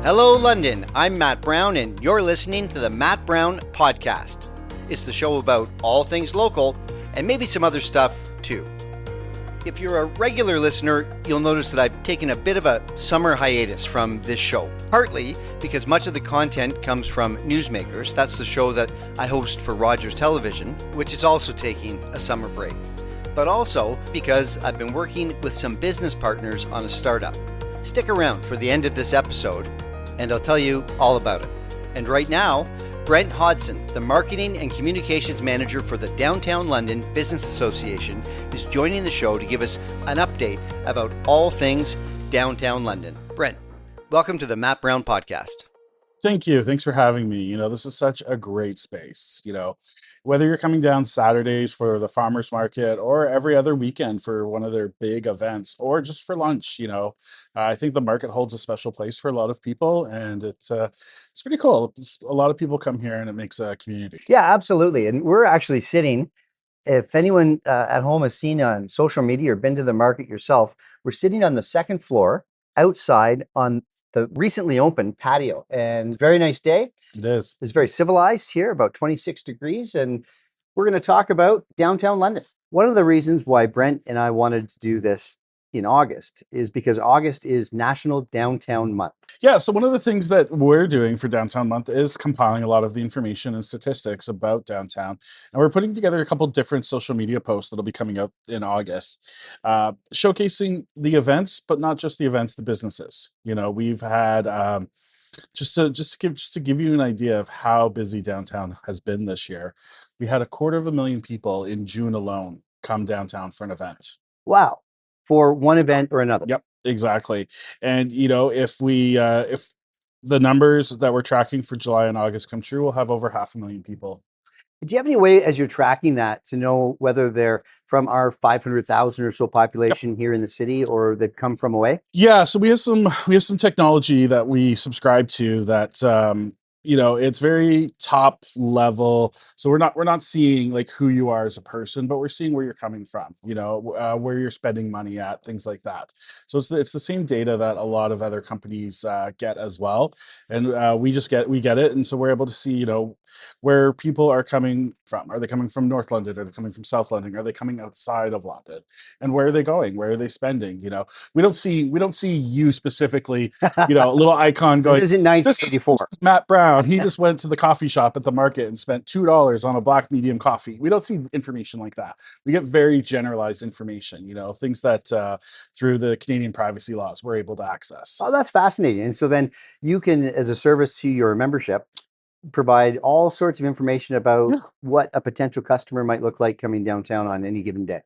Hello, London. I'm Matt Brown, and you're listening to the Matt Brown Podcast. It's the show about all things local and maybe some other stuff too. If you're a regular listener, you'll notice that I've taken a bit of a summer hiatus from this show, partly because much of the content comes from Newsmakers. That's the show that I host for Rogers Television, which is also taking a summer break. But also because I've been working with some business partners on a startup. Stick around for the end of this episode, and I'll tell you all about it. And right now, Brent Hodson, the Marketing and Communications Manager for the Downtown London Business Association, is joining the show to give us an update about all things downtown London. Brent, welcome to the Matt Brown Podcast. Thank you. Thanks for having me. This is such a great space. Whether you're coming down Saturdays for the farmers market or every other weekend for one of their big events or just for lunch, I think the market holds a special place for a lot of people, and it's pretty cool. A lot of people come here and it makes a community. Yeah, absolutely. And we're actually sitting, if anyone at home has seen on social media or been to the market yourself, we're sitting on the second floor outside on the recently opened patio, and very nice day. It is. It's very civilized here, about 26 degrees, and we're going to talk about downtown London. One of the reasons why Brent and I wanted to do this in August is because August is National Downtown Month. Yeah, so one of the things that we're doing for Downtown Month is compiling a lot of the information and statistics about downtown. And we're putting together a couple different social media posts that'll be coming out in August, showcasing the events, but not just the events, the businesses. We've had just to give you an idea of how busy downtown has been this year. We had 250,000 people in June alone come downtown for an event. Wow. For one event or another. Yep, exactly. And if the numbers that we're tracking for July and August come true, we'll have over 500,000 people. Do you have any way, as you're tracking that, to know whether they're from our 500,000 or so population here in the city, or that come from away? Yeah, so we have some technology that we subscribe to that it's very top level. So we're not seeing like who you are as a person, but we're seeing where you're coming from, where you're spending money at, things like that. So it's the same data that a lot of other companies get as well. And we get it. And so we're able to see, where people are coming from. Are they coming from North London? Are they coming from South London? Are they coming outside of London? And where are they going? Where are they spending? We don't see you specifically, a little icon going, this isn't 1984. This is Matt Brown. He just went to the coffee shop at the market and spent $2 on a black medium coffee. We don't see information like that. We get very generalized information, things that through the Canadian privacy laws we're able to access. Oh, that's fascinating. And so then you can, as a service to your membership, provide all sorts of information about what a potential customer might look like coming downtown on any given day.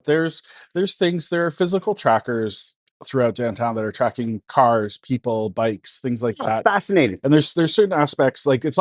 There are physical trackers throughout downtown that are tracking cars, people, bikes, things like that. Fascinating. And there's certain aspects, like this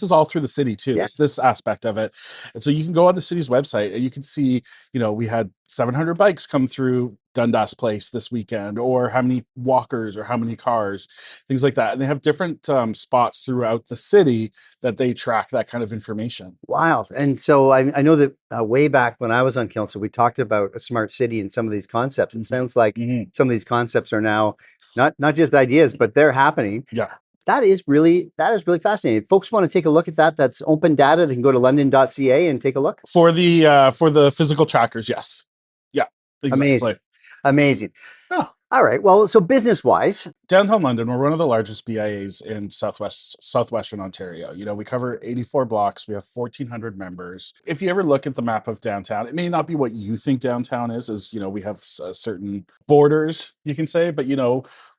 is all through the city too, this aspect of it. And so you can go on the city's website and you can see, we had 700 bikes come through Dundas Place this weekend, or how many walkers or how many cars, things like that. And they have different spots throughout the city that they track that kind of information. Wow. And so I know that way back when I was on council, we talked about a smart city and some of these concepts. It sounds like some of these concepts are now not just ideas, but they're happening. Yeah. That is really fascinating. If folks want to take a look at that, that's open data. They can go to london.ca and take a look. For the physical trackers, yes. Yeah. Exactly. Amazing. Oh. All right. Well, so business-wise, downtown London, we're one of the largest BIAs in southwestern Ontario. We cover 84 blocks. We have 1,400 members. If you ever look at the map of downtown, it may not be what you think downtown is. We have certain borders, you can say, but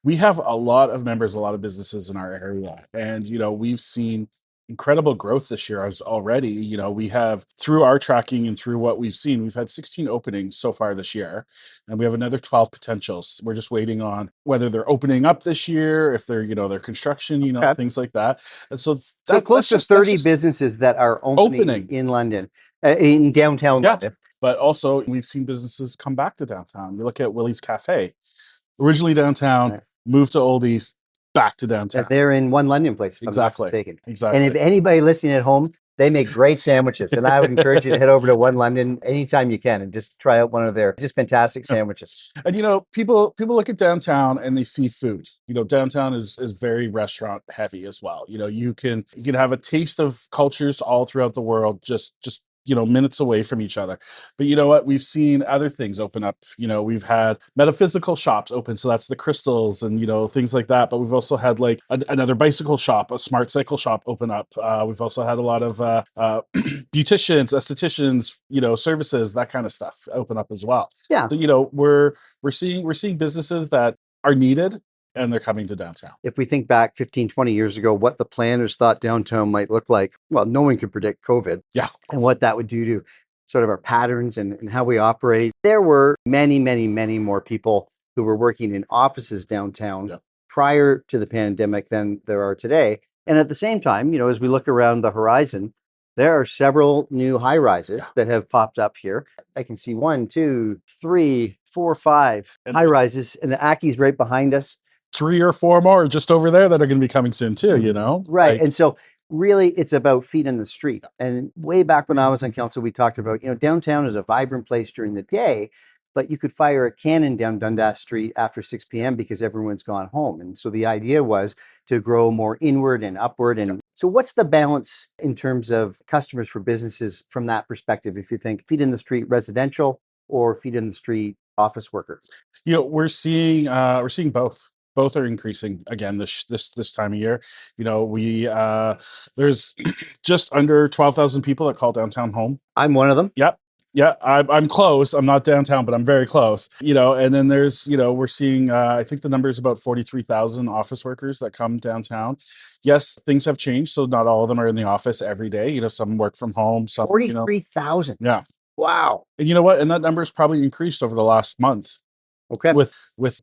we have a lot of members, a lot of businesses in our area, and we've seen incredible growth this year as already. We have, through our tracking and through what we've seen, we've had 16 openings so far this year, and we have another 12 potentials. We're just waiting on whether they're opening up this year, if they're, their construction, things like that. And so close to 30 businesses that are opening in London, in downtown London. But also we've seen businesses come back to downtown. You look at Willie's Cafe, originally downtown, moved to Old East, back to downtown. They're in One London Place. Exactly. And if anybody listening at home They make great sandwiches, and I would encourage you to head over to One London anytime you can and just try out one of their just fantastic sandwiches. And people look at downtown and they see food. Downtown is very restaurant heavy as well. You can have a taste of cultures all throughout the world, just minutes away from each other. But you know what? We've seen other things open up. We've had metaphysical shops open, so that's the crystals and things like that. But we've also had like another bicycle shop, a smart cycle shop open up. We've also had a lot of beauticians, estheticians, services, that kind of stuff open up as well. Yeah. So, we're seeing businesses that are needed, and they're coming to downtown. If we think back 15, 20 years ago, what the planners thought downtown might look like, well, no one could predict COVID. Yeah. And what that would do to sort of our patterns and how we operate. There were many, many, many more people who were working in offices downtown prior to the pandemic than there are today. And at the same time, as we look around the horizon, there are several new high rises that have popped up here. I can see 1, 2, 3, 4, 5 high rises, and the Aki's right behind us. 3 or 4 more just over there that are going to be coming soon too, Right. Like, and so really it's about feet in the street. And way back when I was on council, we talked about, downtown is a vibrant place during the day, but you could fire a cannon down Dundas Street after 6 p.m. because everyone's gone home. And so the idea was to grow more inward and upward. And so what's the balance in terms of customers for businesses from that perspective? If you think feet in the street residential or feet in the street office worker? we're seeing both. Both are increasing again this time of year. There's just under 12,000 people that call downtown home. I'm one of them. Yep. Yeah, I'm close. I'm not downtown, but I'm very close. And then there's, we're seeing, I think the number is about 43,000 office workers that come downtown. Yes, things have changed, so not all of them are in the office every day. Some work from home. Some 43,000. Yeah. Wow. And you know what? And that number's probably increased over the last month. Okay. With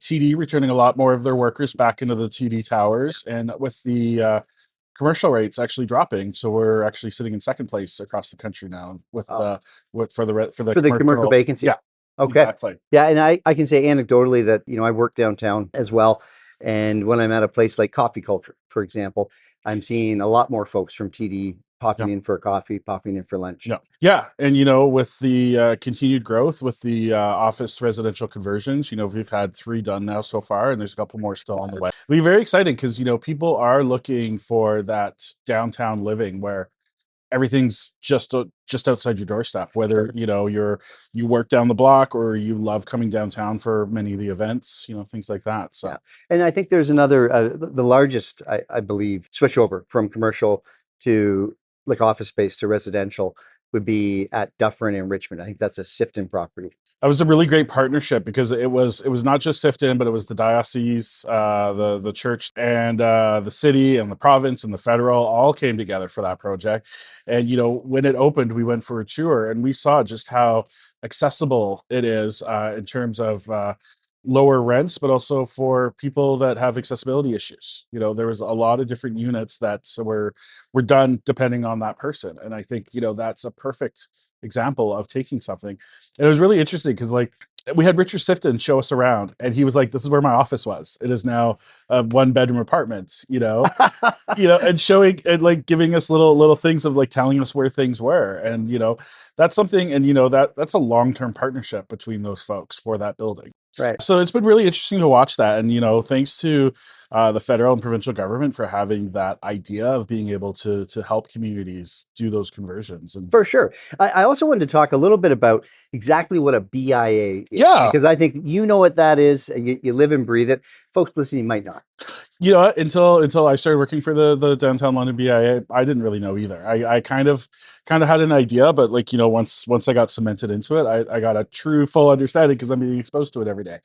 TD returning a lot more of their workers back into the TD towers, and with the commercial rates actually dropping, so we're actually sitting in second place across the country now with for the commercial vacancy. Yeah. Okay. Exactly. Yeah, and I can say anecdotally that I work downtown as well, and when I'm at a place like Coffee Culture, for example, I'm seeing a lot more folks from TD popping in for a coffee, popping in for lunch. Yeah. And with the continued growth with the office residential conversions, we've had 3 done now so far, and there's a couple more still on the way. It'll be very exciting because people are looking for that downtown living where everything's just outside your doorstep, whether you work down the block or you love coming downtown for many of the events, things like that. So And I think there's another the largest I believe switchover from commercial to like office space to residential would be at Dufferin and Richmond. I think that's a Sifton property. That was a really great partnership because it was not just Sifton, but it was the diocese, the church, and the city and the province and the federal all came together for that project. And when it opened, we went for a tour and we saw just how accessible it is in terms of lower rents, but also for people that have accessibility issues. There was a lot of different units that were done depending on that person. And I think, that's a perfect example of taking something. And it was really interesting because we had Richard Sifton show us around and he was like, this is where my office was. It is now a 1-bedroom apartment, and showing and giving us little things of telling us where things were. And, that's something, and, that's a long-term partnership between those folks for that building. Right. So it's been really interesting to watch that. And, thanks to the federal and provincial government for having that idea of being able to help communities do those conversions. And for sure. I also wanted to talk a little bit about exactly what a BIA is. Yeah. Because I think what that is. You live and breathe it. Folks listening might not. Until I started working for the Downtown London BIA, I didn't really know either. I kind of had an idea, but once I got cemented into it, I got a true full understanding because I'm being exposed to it every day.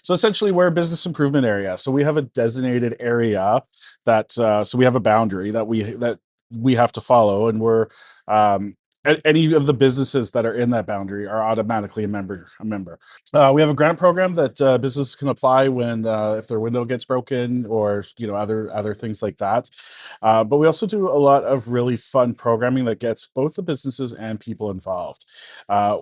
So essentially, we're a business improvement area. So we have a designated area that so we have a boundary that we have to follow, and we're any of the businesses that are in that boundary are automatically a member. We have a grant program that businesses can apply when if their window gets broken or other things like that. But we also do a lot of really fun programming that gets both the businesses and people involved.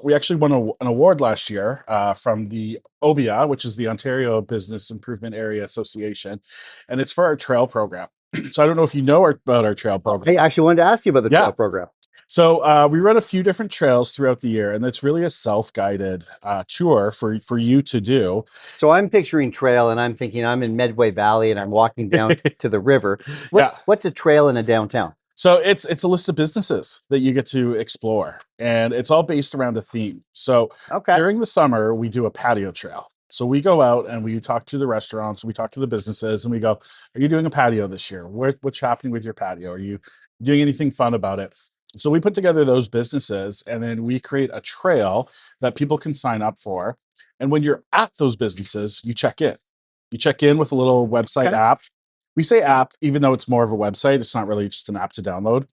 We actually won an award last year from the OBIA, which is the Ontario Business Improvement Area Association, and it's for our trail program. So I don't know if you know about our trail program. Hey, I actually wanted to ask you about the trail program. So we run a few different trails throughout the year, and it's really a self-guided tour for you to do. So I'm picturing trail and I'm thinking I'm in Medway Valley and I'm walking down to the river. Yeah. What's a trail in a downtown? So it's a list of businesses that you get to explore, and it's all based around a theme. So Okay. during the summer, we do a patio trail. So we go out and we talk to the restaurants, we talk to the businesses, and we go, "Are you doing a patio this year? What's happening with your patio? Are you doing anything fun about it?" So we put together those businesses, and then we create a trail that people can sign up for. And when you're at those businesses, you check in. You check in with a little website Okay. app. We say app, even though it's more of a website. It's not really just an app to download.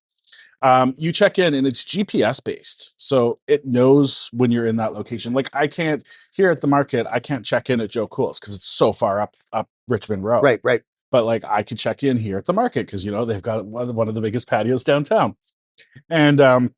You check in and it's GPS based. So it knows when you're in that location. Like I can't here at the market, I can't check in at Joe Cool's because it's so far up Richmond Road. Right, right. But like I could check in here at the market because they've got one of the biggest patios downtown. And then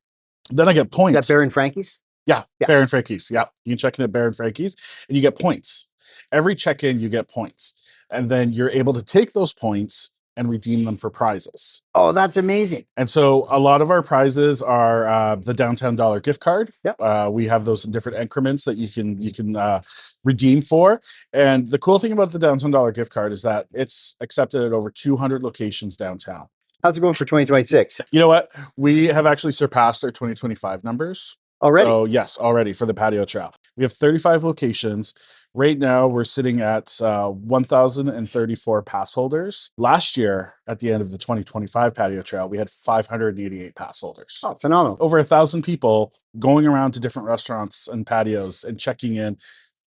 I get Is that points. Bear and Frankie's? Yeah, Yeah. Bear and Frankie's. Yeah, you can check in at Bear and Frankie's, and you get points. Every check-in, you get points, and then you're able to take those points and redeem them for prizes. Oh, that's amazing. And so, a lot of our prizes are the Downtown Dollar gift card. Yep. We have those in different increments that you can redeem for. And the cool thing about the Downtown Dollar gift card is that it's accepted at over 200 locations downtown. How's it going for 2026? You know what? We have actually surpassed our 2025 numbers. Already? So yes, already for the patio trail. We have 35 locations. Right now, we're sitting at 1,034 pass holders. Last year, at the end of the 2025 patio trail, we had 588 pass holders. Oh, phenomenal. Over 1,000 people going around to different restaurants and patios and checking in,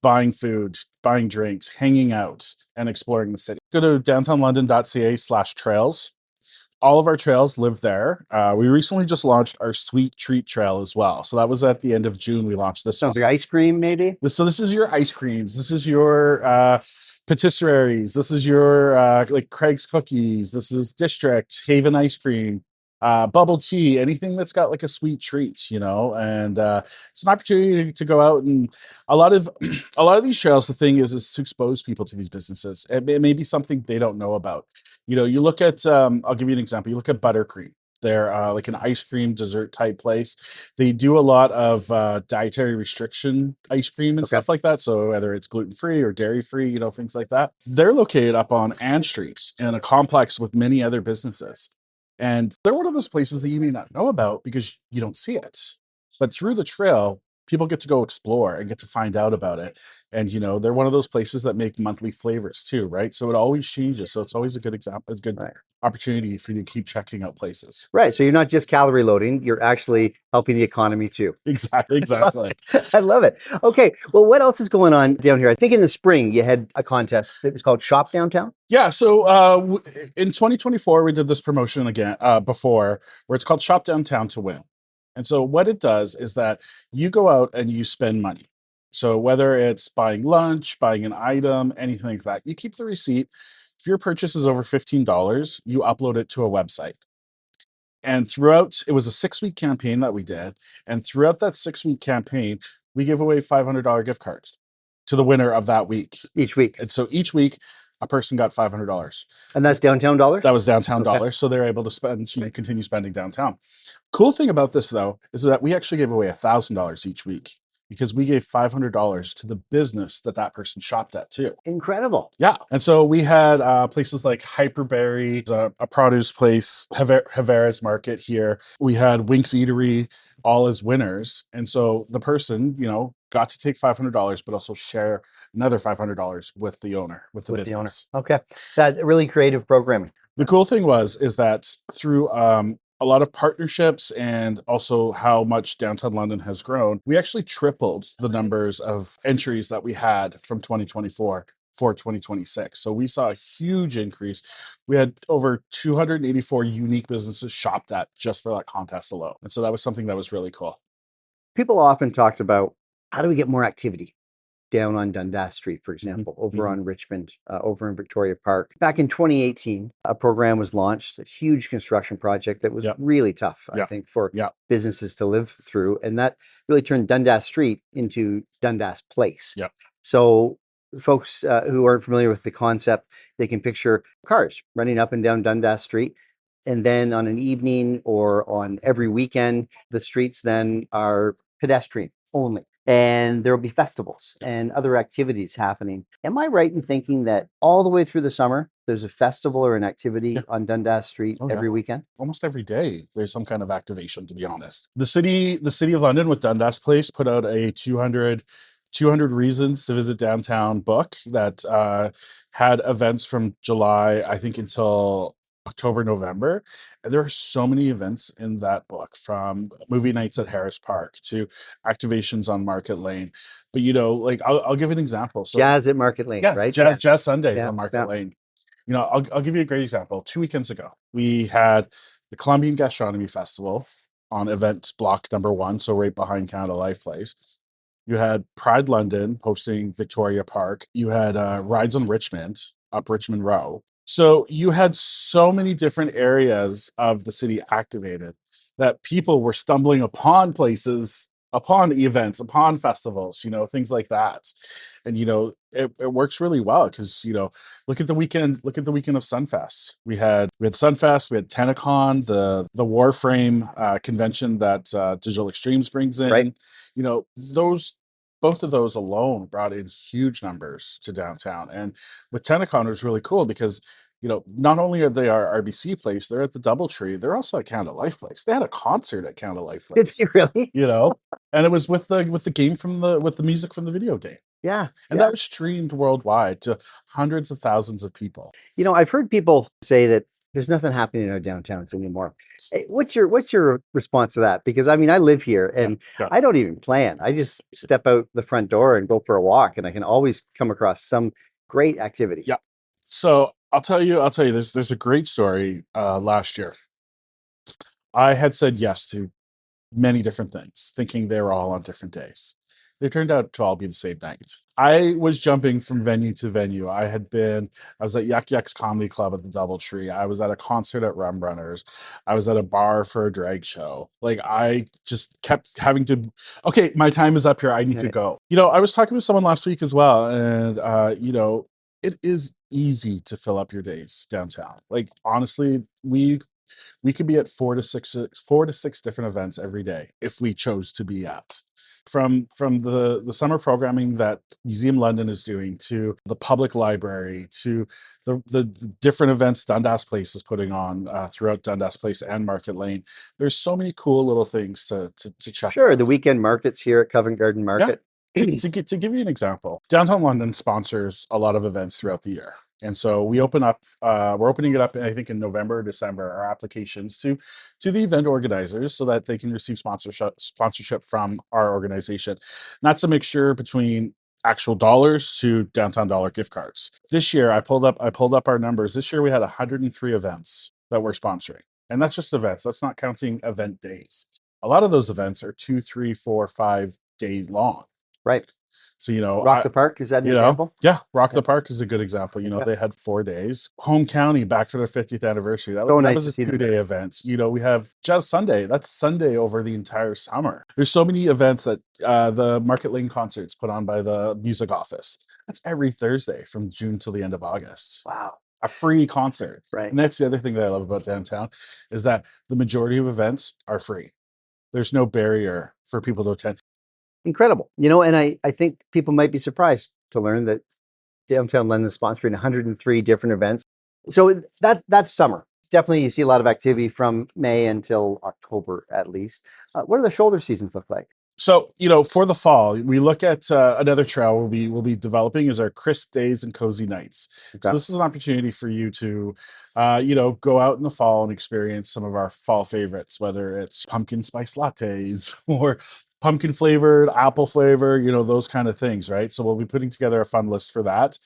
buying food, buying drinks, hanging out, and exploring the city. Go to downtownlondon.ca/trails. All of our trails live there. We recently just launched our Sweet Treat Trail as well. So that was at the end of June. We launched this. Sounds like ice cream, maybe. So this is your ice creams. This is your patisseries. This is your like Craig's cookies. This is District Haven ice cream, bubble tea. Anything that's got like a sweet treat, And it's an opportunity to go out and a lot of these trails. The thing is to expose people to these businesses. It may be something they don't know about. You look at. I'll give you an example. You look at Buttercream. They're like an ice cream dessert type place. They do a lot of dietary restriction ice cream and stuff like that. So whether it's gluten free or dairy free, things like that. They're located up on Ann Street in a complex with many other businesses. And they're one of those places that you may not know about because you don't see it. But through the trail, people get to go explore and get to find out about it. And, they're one of those places that make monthly flavors too, right? So it always changes. So it's always a good example, a good opportunity for you to keep checking out places. Right. So you're not just calorie loading, you're actually helping the economy too. Exactly. I love it. Okay. Well, what else is going on down here? I think in the spring you had a contest. It was called Shop Downtown. Yeah. So in 2024, we did this promotion again before where it's called Shop Downtown to Win. And so what it does is that you go out and you spend money. So whether it's buying lunch, buying an item, anything like that, you keep the receipt. If your purchase is over $15, you upload it to a website. And it was a 6-week campaign that we did. And throughout that 6-week campaign, we gave away $500 gift cards to the winner of that week. Each week. And so each week, a person got $500. And that's downtown dollars? That was downtown dollars. So they're able to continue spending downtown. Cool thing about this, though, is that we actually gave away $1,000 each week because we gave $500 to the business that person shopped at too. Incredible. Yeah. And so we had places like Hyperberry, a produce place, Havera's Market here. We had Winks Eatery, all as winners. And so the person, got to take $500, but also share another $500 with the owner, with the business. Okay. That really creative programming. The cool thing is that through a lot of partnerships and also how much downtown London has grown, we actually tripled the numbers of entries that we had from 2024 for 2026. So we saw a huge increase. We had over 284 unique businesses shopped at just for that contest alone. And so that was something that was really cool. People often talked about how do we get more activity down on Dundas Street, for example, over on Richmond, over in Victoria Park. Back in 2018, a program was launched, a huge construction project that was really tough, I think, for businesses to live through. And that really turned Dundas Street into Dundas Place. So folks who aren't familiar with the concept, they can picture cars running up and down Dundas Street. And then on an evening or on every weekend, the streets then are pedestrian only. And there will be festivals and other activities happening. Am I right in thinking that all the way through the summer, there's a festival or an activity on Dundas Street Oh yeah. every weekend? Almost every day there's some kind of activation, to be honest. The city of London with Dundas Place put out a 200 reasons to visit downtown book that had events from July, I think, until October, November. And there are so many events in that book, from movie nights at Harris Park to activations on Market Lane. But like I'll give an example. So Jazz at Market Lane, yeah, right? Jazz Sundays Yeah, on Market yeah. Lane. I'll give you a great example. 2 weekends ago, we had the Colombian Gastronomy Festival on event block number 1, so right behind Canada Life Place. You had Pride London hosting Victoria Park. You had Rides on Richmond up Richmond Row. So you had so many different areas of the city activated that people were stumbling upon places, upon events, upon festivals, things like that. And it works really well because look at the weekend of Sunfest. We had Sunfest, we had Tenacon, the Warframe convention that Digital Extremes brings in. Right. Those both of those alone brought in huge numbers to downtown. And with Tenacon, it was really cool because not only are they our RBC place, they're at the Doubletree. They're also at Canada Life Place. They had a concert at Canada Life Did Place. you really? And it was with the game with the music from the video game. Yeah. And that was streamed worldwide to hundreds of thousands of people. I've heard people say that there's nothing happening in our downtowns anymore. Hey, what's your response to that? Because I mean, I live here and Yeah. I don't even plan. I just step out the front door and go for a walk, and I can always come across some great activity. Yeah. So I'll tell you, there's a great story. Last year, I had said yes to many different things, thinking they were all on different days. They turned out to all be the same night. I was jumping from venue to venue. I was at Yuck Yuck's Comedy Club at the Doubletree. I was at a concert at Rum Runners. I was at a bar for a drag show. Like, I just kept having to, okay, my time is up here. I need to Right. go. I was talking with someone last week as well, and it is easy to fill up your days downtown. Like, honestly, we could be at four to six different events every day if we chose to be at. From the summer programming that Museum London is doing, to the public library, to the different events Dundas Place is putting on throughout Dundas Place and Market Lane. There's so many cool little things to check Sure, out. the weekend markets here at Covent Garden Market. To give you an example, downtown London sponsors a lot of events throughout the year. And so we're opening it up, I think, in November or December, our applications to the event organizers so that they can receive sponsorship from our organization. And that's a mixture between actual dollars to downtown dollar gift cards. This year, I pulled up our numbers. This year we had 103 events that we're sponsoring. And that's just events. That's not counting event days. A lot of those events are 2, 3, 4, 5 days long. Right. So, Rock the Park, is that an example? yeah, Rock the Park is a good example. Yeah. They had 4 days. Home County, back for their 50th anniversary. That So nice was to a see them. 2-day event. We have Jazz Sunday. That's Sunday over the entire summer. There's so many events that the Market Lane concerts put on by the music office. That's every Thursday from June till the end of August. Wow. A free concert. Right. And that's the other thing that I love about downtown, is that the majority of events are free. There's no barrier for people to attend. Incredible. And I think people might be surprised to learn that downtown London is sponsoring 103 different events. So that's summer. Definitely you see a lot of activity from May until October at least. What do the shoulder seasons look like? So, for the fall, we look at another trail we'll be developing is our crisp days and cozy nights. So Okay. this is an opportunity for you to, go out in the fall and experience some of our fall favorites, whether it's pumpkin spice lattes or pumpkin flavored, apple flavor, those kind of things, right? So we'll be putting together a fun list for that.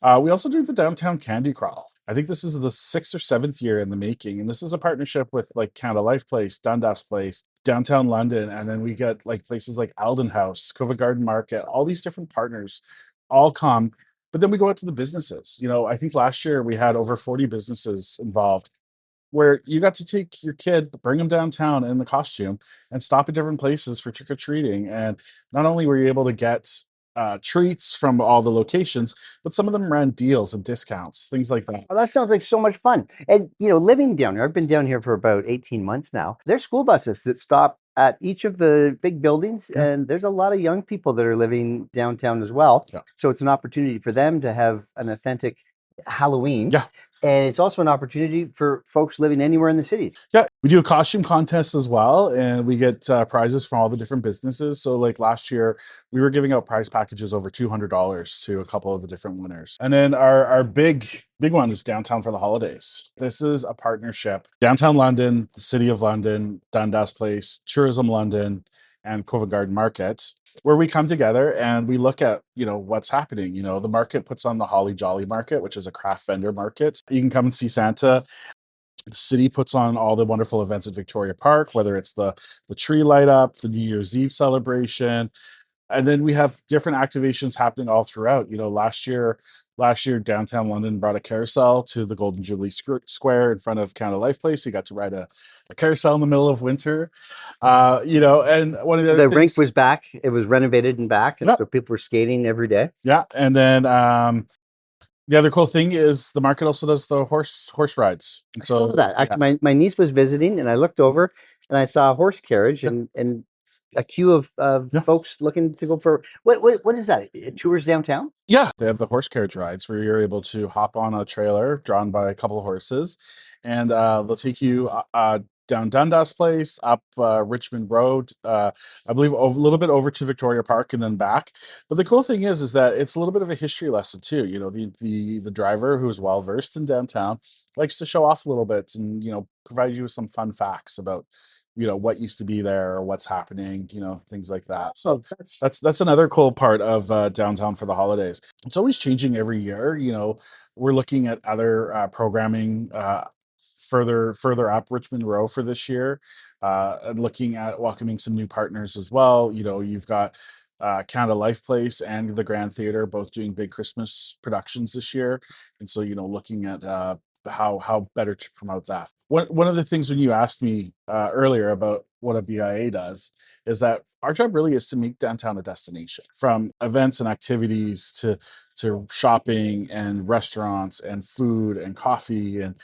We also do the downtown candy crawl. I think this is the 6th or 7th year in the making, and this is a partnership with like Canada Life Place, Dundas Place, downtown London, and then we get like places like Alden House, Covent Garden Market, all these different partners all come. But then we go out to the businesses. I think last year we had over 40 businesses involved, where you got to take your kid, bring them downtown in the costume, and stop at different places for trick or treating. And not only were you able to get treats from all the locations, but some of them ran deals and discounts, things like that. Oh, that sounds like so much fun. And, living down here, I've been down here for about 18 months now. There's school buses that stop at each of the big buildings, Yeah. and there's a lot of young people that are living downtown as well. Yeah. So it's an opportunity for them to have an authentic Halloween. Yeah. And it's also an opportunity for folks living anywhere in the city. Yeah, we do a costume contest as well, and we get prizes from all the different businesses. So, like last year, we were giving out prize packages over $200 to a couple of the different winners. And then our big one is Downtown for the Holidays. This is a partnership: Downtown London, the City of London, Dundas Place, Tourism London, and Covent Garden Market, where we come together and we look at what's happening. The market puts on the Holly Jolly Market, which is a craft vendor market. You can come and see Santa. The city puts on all the wonderful events at Victoria Park, whether it's the tree light up, the New Year's Eve celebration, and then we have different activations happening all throughout. Last year downtown London brought a carousel to the Golden Jubilee Square in front of Canada Life Place. You got to ride a carousel in the middle of winter. And one of the other The rink things, was back. It was renovated and back. And Yeah. so people were skating every day. yeah, and then the other cool thing is the market also does the horse rides. And I saw that. yeah. Actually, my niece was visiting, and I looked over and I saw a horse carriage and a queue of Yeah. folks looking to go for what is that? Tours downtown? Yeah, they have the horse carriage rides where you're able to hop on a trailer drawn by a couple of horses, and they'll take you down Dundas Place, up Richmond Road, I believe a little bit over to Victoria Park, and then back. But the cool thing is that it's a little bit of a history lesson too. The driver, who is well versed in downtown, likes to show off a little bit and provide you with some fun facts about what used to be there or what's happening, things like that. So that's another cool part of downtown for the holidays. It's always changing every year. We're looking at other programming further up Richmond Row for this year, and looking at welcoming some new partners as well. You've got Canada Life Place and the Grand Theatre both doing big Christmas productions this year, and so looking at how better to promote that. One of the things when you asked me earlier about what a BIA does is that our job really is to make downtown a destination, from events and activities to shopping and restaurants and food and coffee and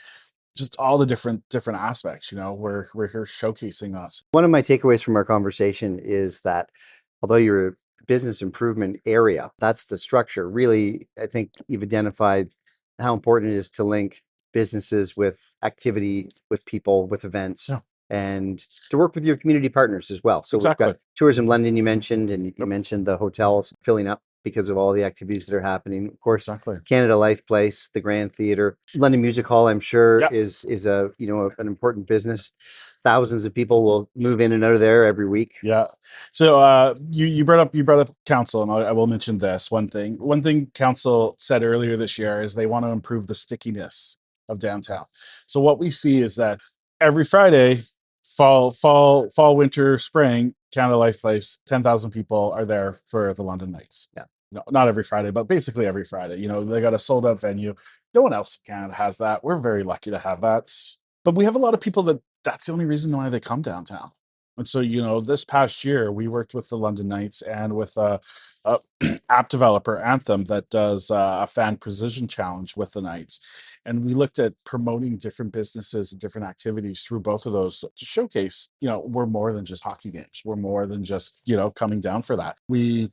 just all the different aspects. We're here showcasing us. One of my takeaways from our conversation is that although you're a business improvement area, that's the structure. Really, I think you've identified how important it is to link businesses with activity, with people, with events. Yeah. And to work with your community partners as well. So Exactly. we've got Tourism London, you mentioned, and you mentioned the hotels filling up because of all the activities that are happening. Of course, Exactly. Canada Life Place, the Grand Theatre, London Music Hall, I'm sure Yeah. is a an important business. Thousands of people will move in and out of there every week. Yeah. So you brought up council, and I will mention this one thing. One thing council said earlier this year is they want to improve the stickiness of downtown. So what we see is that every Friday, fall, winter, spring, Canada Life Place, 10,000 people are there for the London Nights. Yeah. No, not every Friday, but basically every Friday. They got a sold out venue. No one else in Canada has that. We're very lucky to have that. But we have a lot of people that's the only reason why they come downtown. And so, this past year, we worked with the London Knights and with a app developer, Anthem, that does a fan precision challenge with the Knights. And we looked at promoting different businesses and different activities through both of those to showcase, we're more than just hockey games. We're more than just, coming down for that. We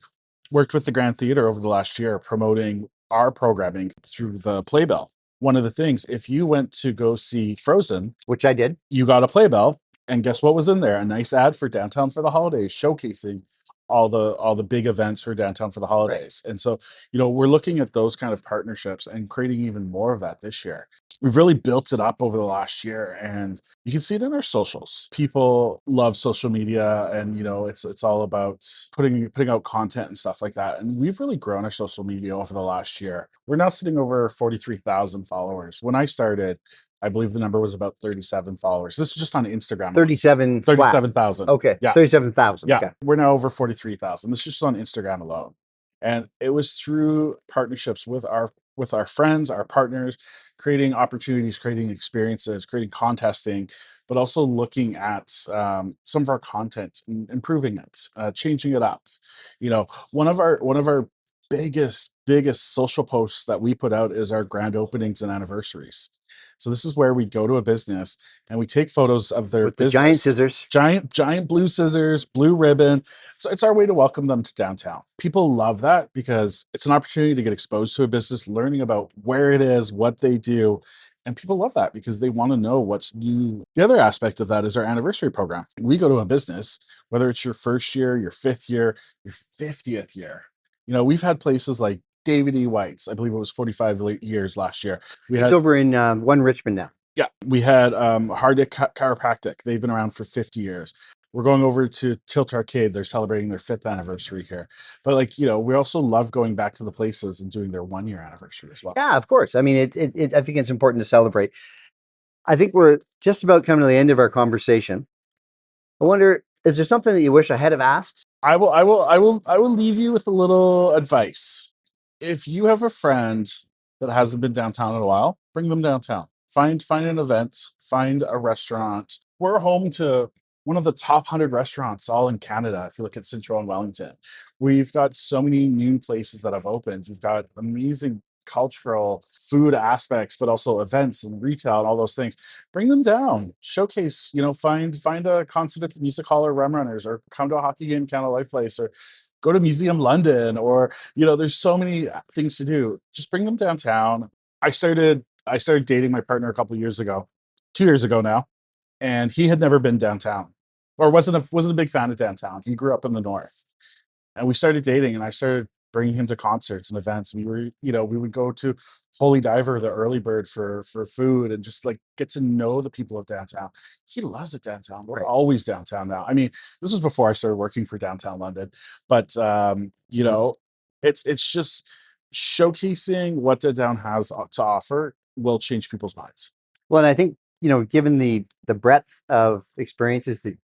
worked with the Grand Theatre over the last year, promoting our programming through the Playbill. One of the things, if you went to go see Frozen, Which I did, you got a Playbill, and guess what was in there? A nice ad for Downtown for the Holidays, showcasing all the big events for Downtown for the Holidays. Right. And so, we're looking at those kind of partnerships and creating even more of that this year. We've really built it up over the last year, and you can see it in our socials. People love social media, and it's all about putting out content and stuff like that. And we've really grown our social media over the last year. We're now sitting over 43,000 followers. When I started, I believe the number was about 37 followers. This is just on Instagram. 37,000. Okay. Yeah. 37,000. Yeah. Okay. We're now over 43,000. This is just on Instagram alone. And it was through partnerships with our friends, our partners, creating opportunities, creating experiences, creating contesting, but also looking at some of our content and improving it, changing it up. One of our biggest social posts that we put out is our grand openings and anniversaries. So this is where we go to a business and we take photos of their With the giant business, scissors. giant blue scissors, blue ribbon. So it's our way to welcome them to downtown. People love that because it's an opportunity to get exposed to a business, learning about where it is, what they do. And people love that because they want to know what's new. The other aspect of that is our anniversary program. We go to a business, whether it's your first year, your fifth year, your 50th year. We've had places like David E. White's, I believe it was 45 years last year. We It's had, over in One Richmond now. yeah, we had Hardick Chiropractic. They've been around for 50 years. We're going over to Tilt Arcade. They're celebrating their 5th anniversary here. But we also love going back to the places and doing their 1-year anniversary as well. Yeah, of course. I mean, I think it's important to celebrate. I think we're just about coming to the end of our conversation. I wonder, is there something that you wish I had have asked? I will leave you with a little advice. If you have a friend that hasn't been downtown in a while, bring them downtown. Find an event, find a restaurant. We're home to one of the top 100 restaurants all in Canada. If you look at Central and Wellington, we've got so many new places that have opened. We've got amazing cultural food aspects, but also events and retail and all those things. Bring them down, showcase, find a concert at the Music Hall or Rum Runners, or come to a hockey game, Canada Life Place, or go to Museum London, or there's so many things to do. Just bring them downtown. I started dating my partner a couple of years ago, 2 years ago now, and he had never been downtown, or wasn't a big fan of downtown. He grew up in the north, and we started dating, and I started bringing him to concerts and events. We would go to Holy Diver, the early bird, for food, and just get to know the people of downtown. He loves it downtown. We're always downtown now. I mean, this was before I started working for downtown London, but it's just showcasing what downtown has to offer will change people's minds. Well, and I think, given the breadth of experiences that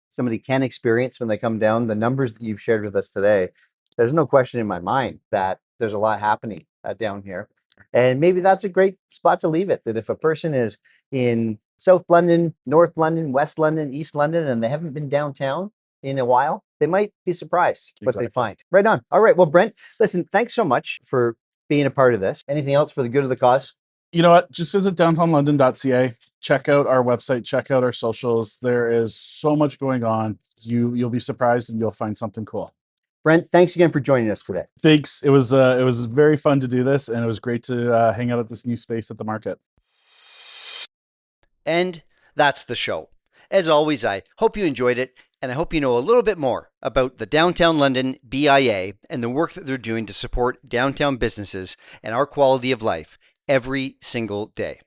somebody can experience when they come down, the numbers that you've shared with us today, there's no question in my mind that there's a lot happening down here. And maybe that's a great spot to leave it, that if a person is in South London, North London, West London, East London, and they haven't been downtown in a while, they might be surprised what they find. Right on. All right. Well, Brent, listen, thanks so much for being a part of this. Anything else for the good of the cause? You know what? Just visit downtownlondon.ca. Check out our website. Check out our socials. There is so much going on. You'll be surprised and you'll find something cool. Brent, thanks again for joining us today. Thanks. It was very fun to do this, and it was great to hang out at this new space at the market. And that's the show. As always, I hope you enjoyed it, and I hope you know a little bit more about the Downtown London BIA and the work that they're doing to support downtown businesses and our quality of life every single day.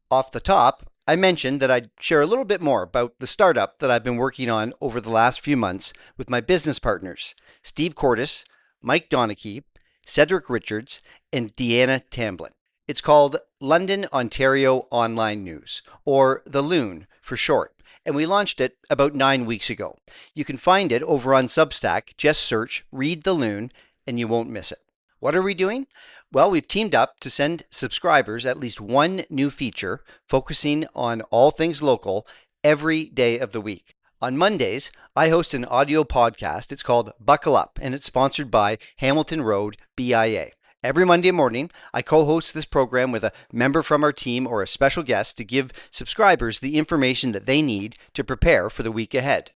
Off the top, I mentioned that I'd share a little bit more about the startup that I've been working on over the last few months with my business partners, Steve Cordes, Mike Donachie, Cedric Richards, and Deanna Tamblin. It's called London, Ontario Online News, or the Loon for short, and we launched it about 9 weeks ago. You can find it over on Substack. Just search Read the Loon and you won't miss it. What are we doing? Well, we've teamed up to send subscribers at least one new feature focusing on all things local every day of the week. On Mondays, I host an audio podcast. It's called Buckle Up, and it's sponsored by Hamilton Road BIA. Every Monday morning, I co-host this program with a member from our team or a special guest to give subscribers the information that they need to prepare for the week ahead.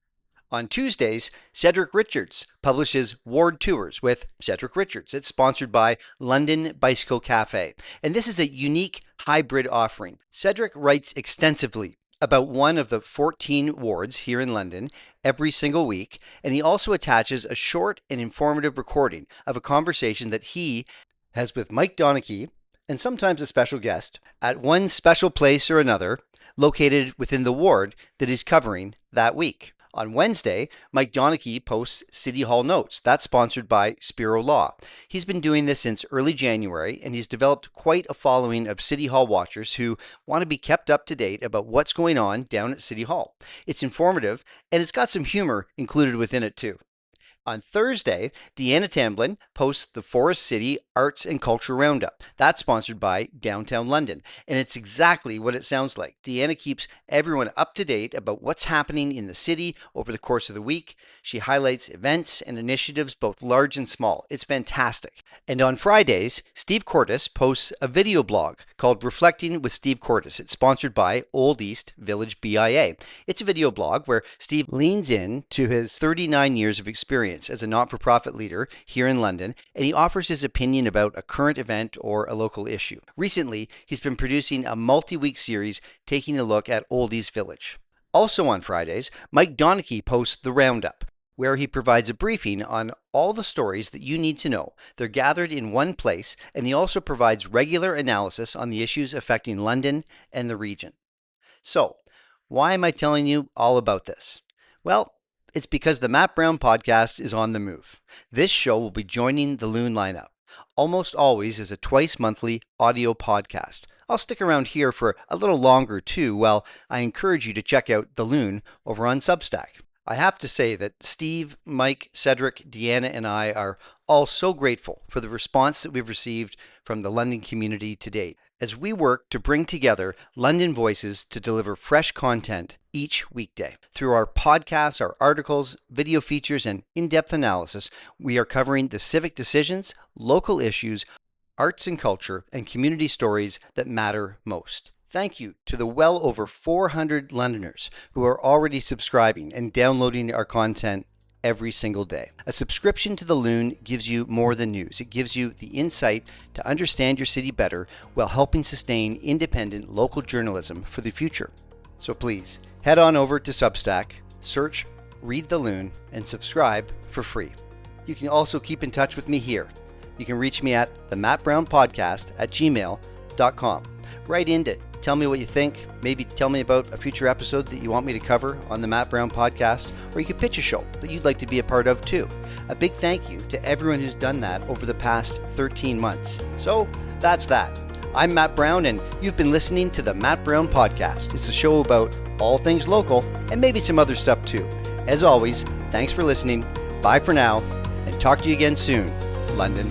On Tuesdays, Cedric Richards publishes Ward Tours with Cedric Richards. It's sponsored by London Bicycle Cafe, and this is a unique hybrid offering. Cedric writes extensively about one of the 14 wards here in London every single week, and he also attaches a short and informative recording of a conversation that he has with Mike Donachie, and sometimes a special guest, at one special place or another located within the ward that he's covering that week. On Wednesday, Mike Donachie posts City Hall Notes. That's sponsored by Spiro Law. He's been doing this since early January, and he's developed quite a following of City Hall watchers who want to be kept up to date about what's going on down at City Hall. It's informative, and it's got some humor included within it too. On Thursday, Deanna Tamblin posts the Forest City Arts and Culture Roundup. That's sponsored by Downtown London, and it's exactly what it sounds like. Deanna keeps everyone up to date about what's happening in the city over the course of the week. She highlights events and initiatives, both large and small. It's fantastic. And on Fridays, Steve Cortis posts a video blog called Reflecting with Steve Cortis. It's sponsored by Old East Village BIA. It's a video blog where Steve leans in to his 39 years of experience as a not-for-profit leader here in London, and he offers his opinion about a current event or a local issue. Recently, he's been producing a multi-week series taking a look at Old East Village. Also on Fridays, Mike Donachie posts The Roundup, where he provides a briefing on all the stories that you need to know. They're gathered in one place, and he also provides regular analysis on the issues affecting London and the region. So, why am I telling you all about this? Well, it's because the Matt Brown podcast is on the move. This show will be joining the Loon lineup, almost always as a twice-monthly audio podcast. I'll stick around here for a little longer too, while I encourage you to check out the Loon over on Substack. I have to say that Steve, Mike, Cedric, Deanna, and I are all so grateful for the response that we've received from the London community to date, as we work to bring together London voices to deliver fresh content each weekday. Through our podcasts, our articles, video features, and in-depth analysis, we are covering the civic decisions, local issues, arts and culture, and community stories that matter most. Thank you to the well over 400 Londoners who are already subscribing and downloading our content every single day. A subscription to The Loon gives you more than news. It gives you the insight to understand your city better while helping sustain independent local journalism for the future. So please, head on over to Substack, search Read The Loon, and subscribe for free. You can also keep in touch with me here. You can reach me at the Matt Brown Podcast at gmail.com. Write in to tell me what you think. Maybe tell me about a future episode that you want me to cover on the Matt Brown Podcast, or you could pitch a show that you'd like to be a part of too. A big thank you to everyone who's done that over the past 13 months. So that's that. I'm Matt Brown, and you've been listening to the Matt Brown Podcast. It's a show about all things local and maybe some other stuff too. As always, thanks for listening. Bye for now, and talk to you again soon, London.